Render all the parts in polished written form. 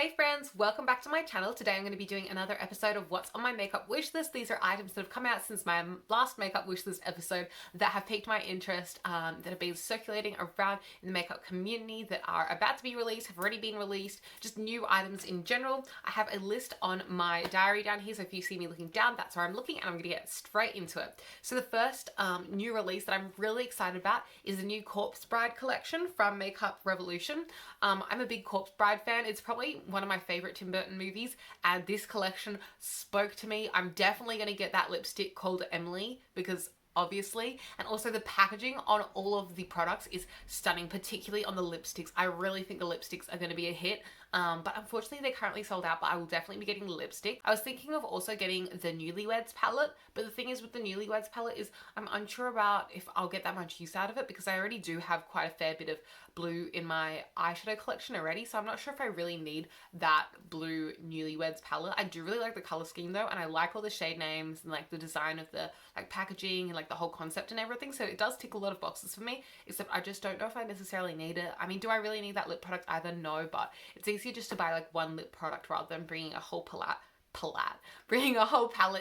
Hey friends, welcome back to my channel. Today I'm going to be doing another episode of what's on my makeup wish list. These are items that have come out since my last makeup wish list episode that have piqued my interest, that have been circulating around in the makeup community, that are about to be released, have already been released, just new items in general. I have a list on my diary down here, so if you see me looking down, that's where I'm looking, and I'm going to get straight into it. So the first new release that I'm really excited about is the new Corpse Bride collection from Makeup Revolution. I'm a big Corpse Bride fan. It's probably one of my favorite Tim Burton movies, and this collection spoke to me. I'm definitely going to get that lipstick called Emily because obviously, and also the packaging on all of the products is stunning, particularly on the lipsticks. I really think the lipsticks are going to be a hit, but unfortunately they're currently sold out, but I will definitely be getting the lipstick. I was thinking of also getting the Newlyweds palette, but the thing is with the Newlyweds palette is I'm unsure about if I'll get that much use out of it because I already do have quite a fair bit of blue in my eyeshadow collection already, so I'm not sure if I really need that blue Newlyweds palette. I do really like the color scheme though, and I like all the shade names and like the design of the like packaging and like the whole concept and everything, so it does tick a lot of boxes for me, except I just don't know if I necessarily need it. I mean, do I really need that lip product either? No, but it's easier just to buy like one lip product rather than bringing a whole palette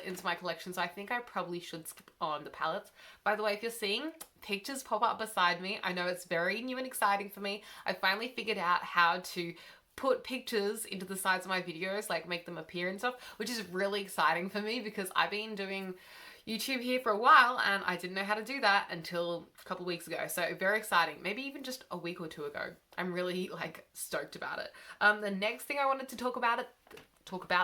into my collection, so I think I probably should skip on the palettes. By the way, if you're seeing pictures pop up beside me, I know it's very new and exciting for me. I finally figured out how to put pictures into the sides of my videos, like make them appear and stuff, which is really exciting for me because I've been doing YouTube here for a while and I didn't know how to do that until a couple weeks ago. So very exciting. Maybe even just a week or two ago. I'm really like stoked about it. The next thing I wanted to talk about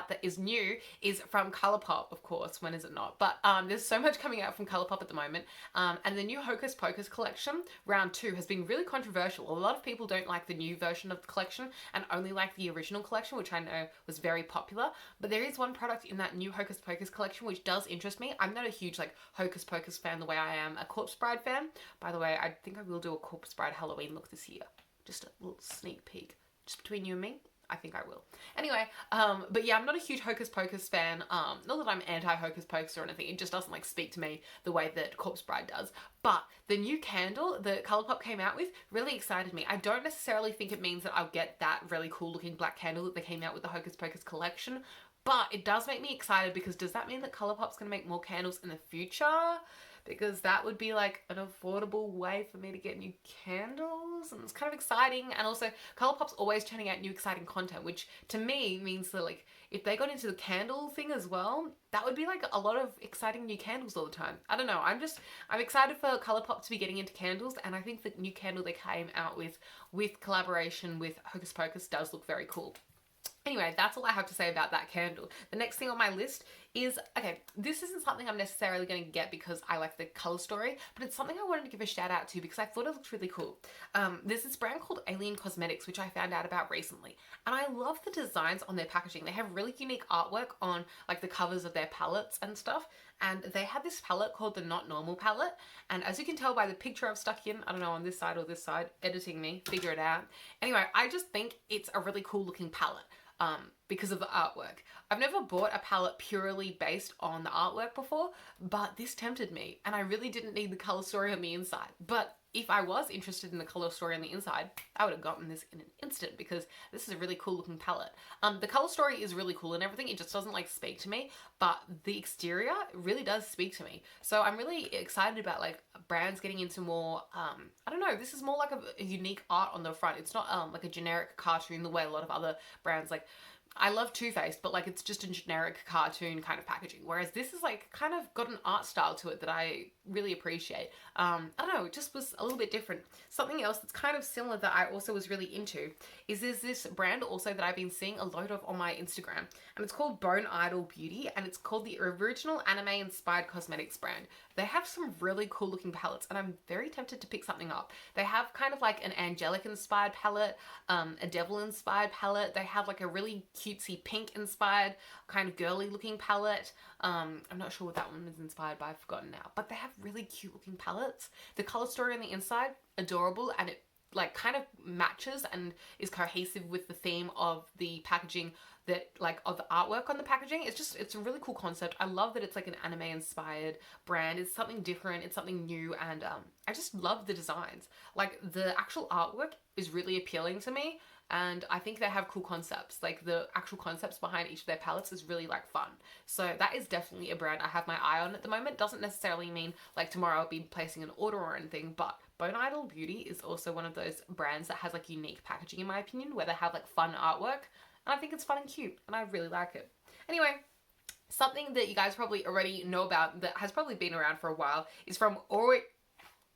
that is new is from Colourpop, of course. When is it not? But there's so much coming out from Colourpop at the moment, and the new Hocus Pocus collection round 2 has been really controversial. A lot of people don't like the new version of the collection and only like the original collection, which I know was very popular, but there is one product in that new Hocus Pocus collection which does interest me. I'm not a huge like Hocus Pocus fan the way I am a Corpse Bride fan. By the way, I think I will do a Corpse Bride Halloween look this year. Just a little sneak peek, just between you and me. I think I will. Anyway, but yeah, I'm not a huge Hocus Pocus fan. Not that I'm anti-Hocus Pocus or anything. It just doesn't like speak to me the way that Corpse Bride does. But the new candle that Colourpop came out with really excited me. I don't necessarily think it means that I'll get that really cool looking black candle that they came out with the Hocus Pocus collection, but it does make me excited because does that mean that Colourpop's going to make more candles in the future? Because that would be like an affordable way for me to get new candles, and it's kind of exciting. And also Colourpop's always churning out new exciting content, which to me means that like if they got into the candle thing as well, that would be like a lot of exciting new candles all the time. I don't know, I'm excited for Colourpop to be getting into candles, and I think the new candle they came out with collaboration with Hocus Pocus does look very cool. Anyway, that's all I have to say about that candle. The next thing on my list is, okay, this isn't something I'm necessarily going to get because I like the color story, but it's something I wanted to give a shout out to because I thought it looked really cool. There's this brand called Alien Cosmetics, which I found out about recently, and I love the designs on their packaging. They have really unique artwork on like the covers of their palettes and stuff, and they had this palette called the Not Normal palette, and as you can tell by the picture I've stuck in, I don't know, on this side or this side, editing me, figure it out. Anyway, I just think it's a really cool looking palette. Because of the artwork. I've never bought a palette purely based on the artwork before, but this tempted me, and I really didn't need the color story on the inside. But if I was interested in the color story on the inside, I would have gotten this in an instant because this is a really cool looking palette. The color story is really cool and everything, it just doesn't like speak to me, but the exterior really does speak to me. So I'm really excited about like brands getting into more, I don't know, this is more like a unique art on the front. It's not like a generic cartoon the way a lot of other brands like, I love Too Faced, but like it's just a generic cartoon kind of packaging. Whereas this is like kind of got an art style to it that I really appreciate. I don't know, it just was a little bit different. Something else that's kind of similar that I also was really into is there's this brand also that I've been seeing a lot of on my Instagram, and it's called Bone Idol Beauty, and it's called the original anime inspired cosmetics brand. They have some really cool looking palettes, and I'm very tempted to pick something up. They have kind of like an angelic inspired palette, a devil inspired palette. They have like a really cutesy pink inspired kind of girly looking palette. I'm not sure what that one is inspired by, I've forgotten now, but they have really cute looking palettes. The color story on the inside, adorable, and it like kind of matches and is cohesive with the theme of the packaging, that like of the artwork on the packaging. It's a really cool concept. I love that it's like an anime inspired brand. It's something different, it's something new, and I just love the designs. Like the actual artwork is really appealing to me, and I think they have cool concepts. Like the actual concepts behind each of their palettes is really like fun. So that is definitely a brand I have my eye on at the moment. Doesn't necessarily mean like tomorrow I'll be placing an order or anything, but Bone Idol Beauty is also one of those brands that has like unique packaging in my opinion, where they have like fun artwork, and I think it's fun and cute, and I really like it. Anyway, something that you guys probably already know about that has probably been around for a while is from Auric.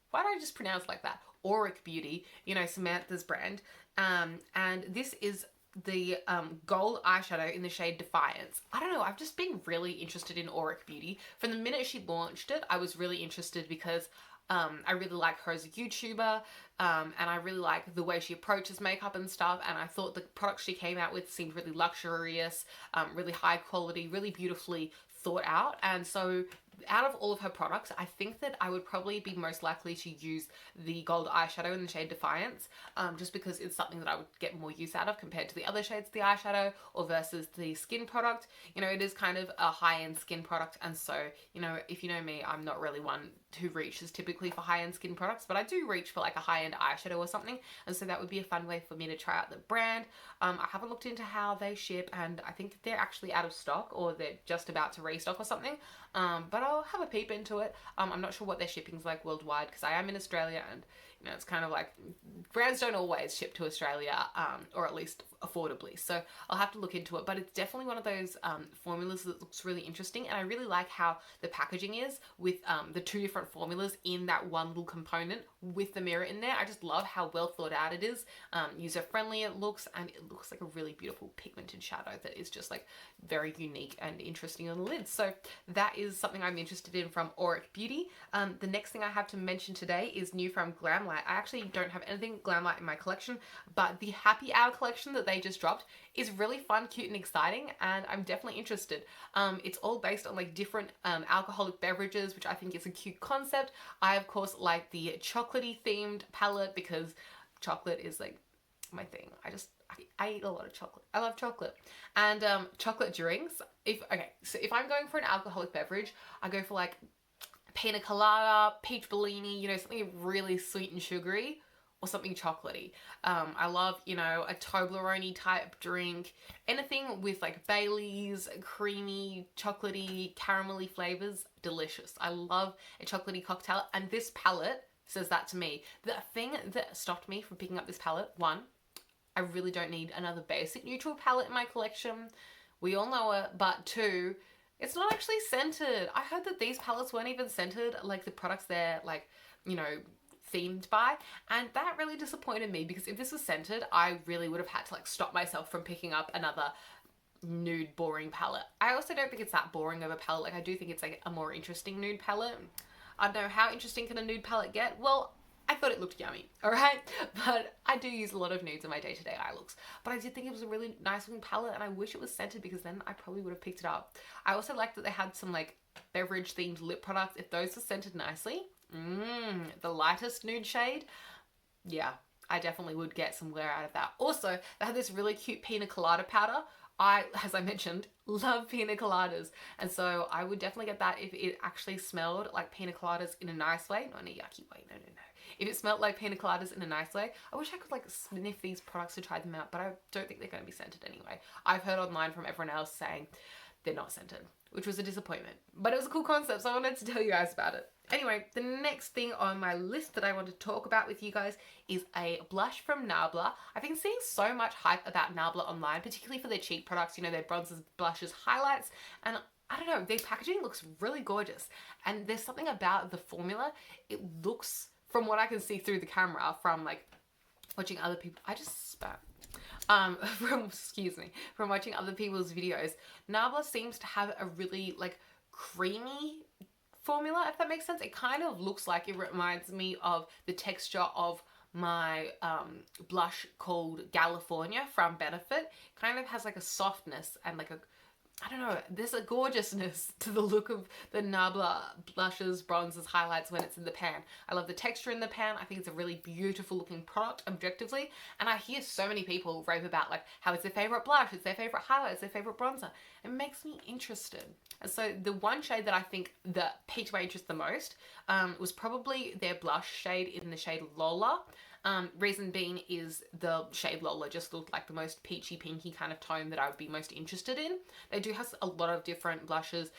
Why did I just pronounce it like that? Auric Beauty, you know, Samantha's brand. And this is the gold eyeshadow in the shade Defiance. I don't know, I've just been really interested in Auric Beauty. From the minute she launched it, I was really interested because I really like her as a YouTuber, and I really like the way she approaches makeup and stuff, and I thought the products she came out with seemed really luxurious, really high quality, really beautifully thought out. And so out of all of her products, I think that I would probably be most likely to use the gold eyeshadow in the shade Defiance, just because it's something that I would get more use out of compared to the other shades of the eyeshadow, or versus the skin product. You know, it is kind of a high-end skin product, and so, you know, if you know me, I'm not really one who reaches typically for high-end skin products, but I do reach for like a high-end eyeshadow or something, and so that would be a fun way for me to try out the brand. I haven't looked into how they ship, and I think they're actually out of stock, or they're just about to restock or something, but I'll have a peep into it. I'm not sure what their shipping's like worldwide, because I am in Australia, and you know, it's kind of like brands don't always ship to Australia, or at least affordably, so I'll have to look into it. But it's definitely one of those formulas that looks really interesting, and I really like how the packaging is with the two different formulas in that one little component with the mirror in there. I just love how well thought out it is, user friendly it looks, and it looks like a really beautiful pigmented shadow that is just like very unique and interesting on the lid. So that is something I'm interested in from Auric Beauty. The next thing I have to mention today is new from Glam Light. I actually don't have anything Glam Light in my collection, but the Happy Hour collection that they just dropped is really fun, cute, and exciting, and I'm definitely interested. It's all based on like different alcoholic beverages, which I think is a cute concept. I of course like the chocolatey themed palette because chocolate is like my thing. I eat a lot of chocolate. I love chocolate. And chocolate drinks. So if I'm going for an alcoholic beverage, I go for like pina colada, peach Bellini, you know, something really sweet and sugary, or something chocolatey. I love, you know, a Toblerone type drink, anything with like Baileys, creamy, chocolatey, caramelly flavors, delicious. I love a chocolatey cocktail, and this palette says that to me. The thing that stopped me from picking up this palette, one, I really don't need another basic neutral palette in my collection. We all know it. But two, it's not actually scented. I heard that these palettes weren't even scented, like the products they're like, you know, themed by, and that really disappointed me, because if this was scented, I really would have had to like stop myself from picking up another nude boring palette. I also don't think it's that boring of a palette. Like I do think it's like a more interesting nude palette. I don't know, how interesting can a nude palette get? Well, I thought it looked yummy, alright? But I do use a lot of nudes in my day-to-day eye looks. But I did think it was a really nice looking palette, and I wish it was scented, because then I probably would have picked it up. I also liked that they had some like beverage themed lip products. If those are scented nicely, the lightest nude shade, yeah, I definitely would get some wear out of that. Also, they had this really cute pina colada powder. As I mentioned, love pina coladas, and so I would definitely get that if it actually smelled like pina coladas in a nice way, not in a yucky way, no. If it smelled like pina coladas in a nice way. I wish I could like sniff these products to try them out, but I don't think they're going to be scented anyway. I've heard online from everyone else saying they're not scented, which was a disappointment, but it was a cool concept, so I wanted to tell you guys about it. Anyway, the next thing on my list that I want to talk about with you guys is a blush from Nabla. I've been seeing so much hype about Nabla online, particularly for their cheek products, you know, their bronzers, blushes, highlights, and I don't know, their packaging looks really gorgeous, and there's something about the formula. It looks, from what I can see through the camera, from like watching other people, I just spat. From watching other people's videos, Nabla seems to have a really like creamy formula, if that makes sense. It kind of looks like, it reminds me of the texture of my blush called California from Benefit. Kind of has like a softness and like a I don't know, there's a gorgeousness to the look of the Nabla blushes, bronzers, highlights when it's in the pan. I love the texture in the pan. I think it's a really beautiful looking product objectively. And I hear so many people rave about like how it's their favorite blush, it's their favorite highlight, it's their favorite bronzer. It makes me interested. And so the one shade that I think that piqued my interest the most was probably their blush shade in the shade Lola. Reason being is the shade Lola just looked like the most peachy pinky kind of tone that I would be most interested in. They do have a lot of different blushes,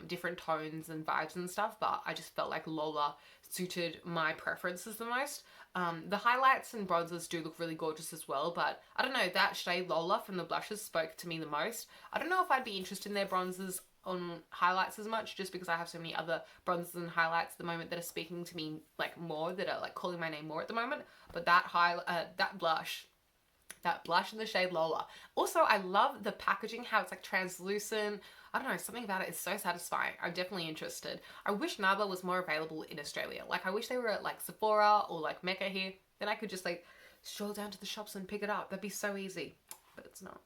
different tones and vibes and stuff, but I just felt like Lola suited my preferences the most. The highlights and bronzers do look really gorgeous as well, but I don't know, that shade Lola from the blushes spoke to me the most. I don't know if I'd be interested in their bronzers on highlights as much, just because I have so many other bronzers and highlights at the moment that are speaking to me like more, that are like calling my name more at the moment. But that blush in the shade Lola. Also, I love the packaging, how it's like translucent. I don't know, something about it is so satisfying. I'm definitely interested. I wish Nabla was more available in Australia. Like, I wish they were at like Sephora or like Mecca here. Then I could just like stroll down to the shops and pick it up. That'd be so easy. But it's not.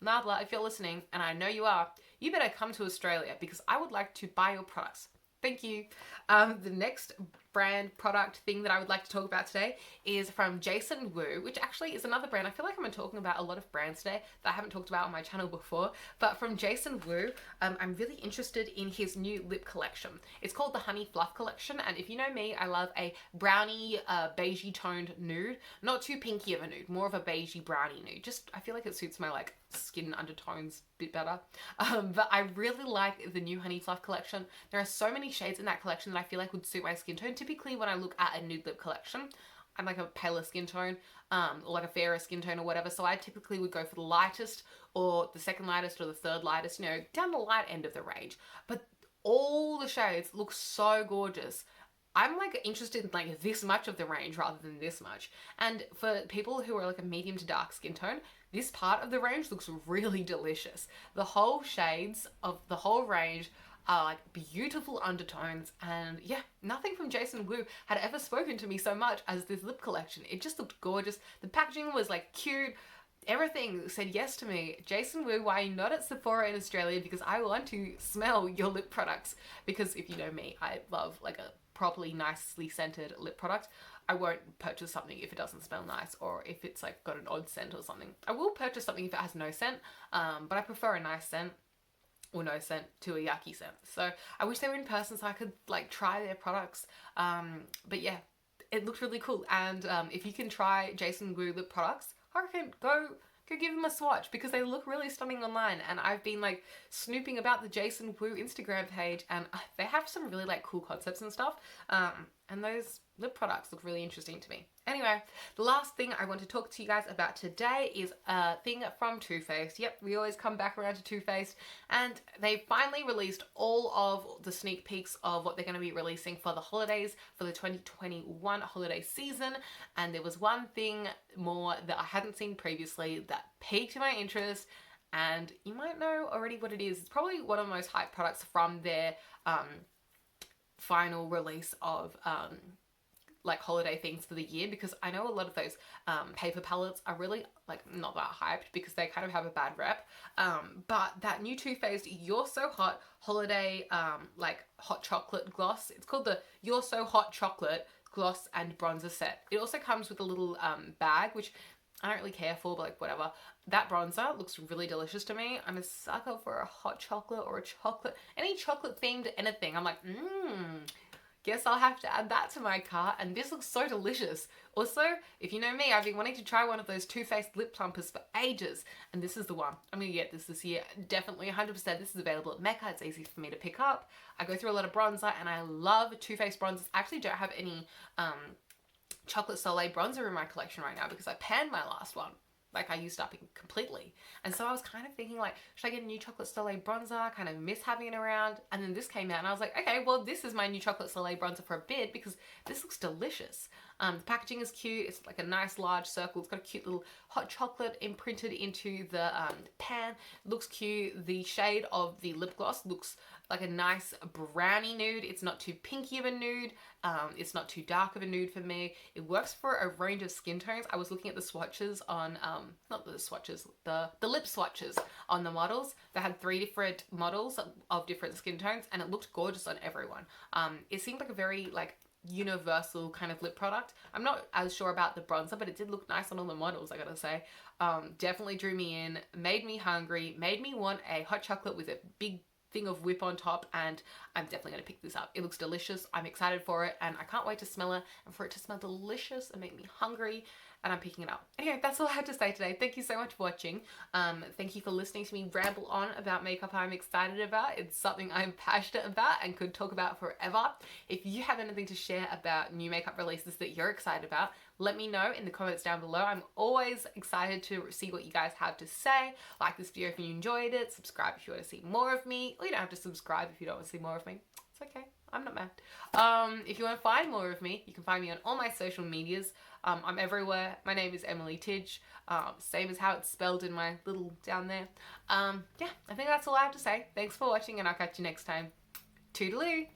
Nabla, if you're listening, and I know you are, you better come to Australia because I would like to buy your products. Thank you. The next brand product thing that I would like to talk about today is from Jason Wu, which actually is another brand. I feel like I'm talking about a lot of brands today that I haven't talked about on my channel before, but from Jason Wu, I'm really interested in his new lip collection. It's called the Honey Fluff collection, and if you know me, I love a brownie, beigey toned nude. Not too pinky of a nude, more of a beigey brownie nude. Just, I feel like it suits my like skin undertones a bit better. But I really like the new Honey Fluff collection. There are so many shades in that collection that I feel like would suit my skin tone. Typically when I look at a nude lip collection, I'm like a paler skin tone, or like a fairer skin tone or whatever, so I typically would go for the lightest or the second lightest or the third lightest, you know, down the light end of the range. But all the shades look so gorgeous. I'm like interested in like this much of the range rather than this much. And for people who are like a medium to dark skin tone, this part of the range looks really delicious. The whole shades of the whole range are like beautiful undertones, and yeah, nothing from Jason Wu had ever spoken to me so much as this lip collection. It just looked gorgeous. The packaging was like cute. Everything said yes to me. Jason Wu, why are you not at Sephora in Australia? Because I want to smell your lip products. Because if you know me, I love like a properly nicely scented lip product. I won't purchase something if it doesn't smell nice or if it's like got an odd scent or something. I will purchase something if it has no scent, but I prefer a nice scent or no scent to a yucky scent. So I wish they were in person so I could like try their products. But yeah, it looked really cool. And if you can try Jason Wu lip products, I reckon go give them a swatch because they look really stunning online. And I've been like snooping about the Jason Wu Instagram page, and they have some really like cool concepts and stuff. And those lip products look really interesting to me. Anyway, the last thing I want to talk to you guys about today is a thing from Too Faced. Yep, we always come back around to Too Faced, and they finally released all of the sneak peeks of what they're going to be releasing for the holidays, for the 2021 holiday season. And there was one thing more that I hadn't seen previously that piqued my interest, and you might know already what it is. It's probably one of the most hyped products from their final release of like holiday things for the year, because I know a lot of those paper palettes are really like not that hyped because they kind of have a bad rep, but that new Too Faced You're So Hot holiday like hot chocolate gloss, it's called the You're So Hot chocolate gloss and bronzer set. It also comes with a little bag, which I don't really care for, but like whatever. That bronzer looks really delicious to me. I'm a sucker for a hot chocolate or a chocolate, any chocolate themed anything. I'm like, guess I'll have to add that to my cart, and this looks so delicious. Also, if you know me, I've been wanting to try one of those Too Faced lip plumpers for ages, and this is the one. I'm gonna get this year. Definitely 100%. This is available at Mecca. It's easy for me to pick up. I go through a lot of bronzer, and I love Too Faced bronzers. I actually don't have any Chocolate Soleil bronzer in my collection right now because I panned my last one. Like, I used up it completely. And so I was kind of thinking, like, should I get a new Chocolate Soleil bronzer? I kind of miss having it around. And then this came out and I was like, okay, well, this is my new Chocolate Soleil bronzer for a bit because this looks delicious. The packaging is cute. It's like a nice large circle. It's got a cute little hot chocolate imprinted into the pan. Looks cute. The shade of the lip gloss looks like a nice brownie nude. It's not too pinky of a nude. It's not too dark of a nude for me. It works for a range of skin tones. I was looking at the swatches on, not the swatches, the lip swatches on the models. They had 3 different models of different skin tones, and it looked gorgeous on everyone. It seemed like a very like universal kind of lip product. I'm not as sure about the bronzer, but it did look nice on all the models, I gotta say. Definitely drew me in, made me hungry, made me want a hot chocolate with a big thing of whip on top, and I'm definitely going to pick this up. It looks delicious. I'm excited for it, and I can't wait to smell it and for it to smell delicious and make me hungry, and I'm picking it up. Anyway, that's all I had to say today. Thank you so much for watching. Thank you for listening to me ramble on about makeup I'm excited about. It's something I'm passionate about and could talk about forever. If you have anything to share about new makeup releases that you're excited about, let me know in the comments down below. I'm always excited to see what you guys have to say. Like this video if you enjoyed it. Subscribe if you want to see more of me. Or you don't have to subscribe if you don't want to see more of me. It's okay. I'm not mad. If you want to find more of me, you can find me on all my social medias. I'm everywhere. My name is Emily Tidge. Same as how it's spelled in my little down there. Yeah, I think that's all I have to say. Thanks for watching, and I'll catch you next time. Toodaloo!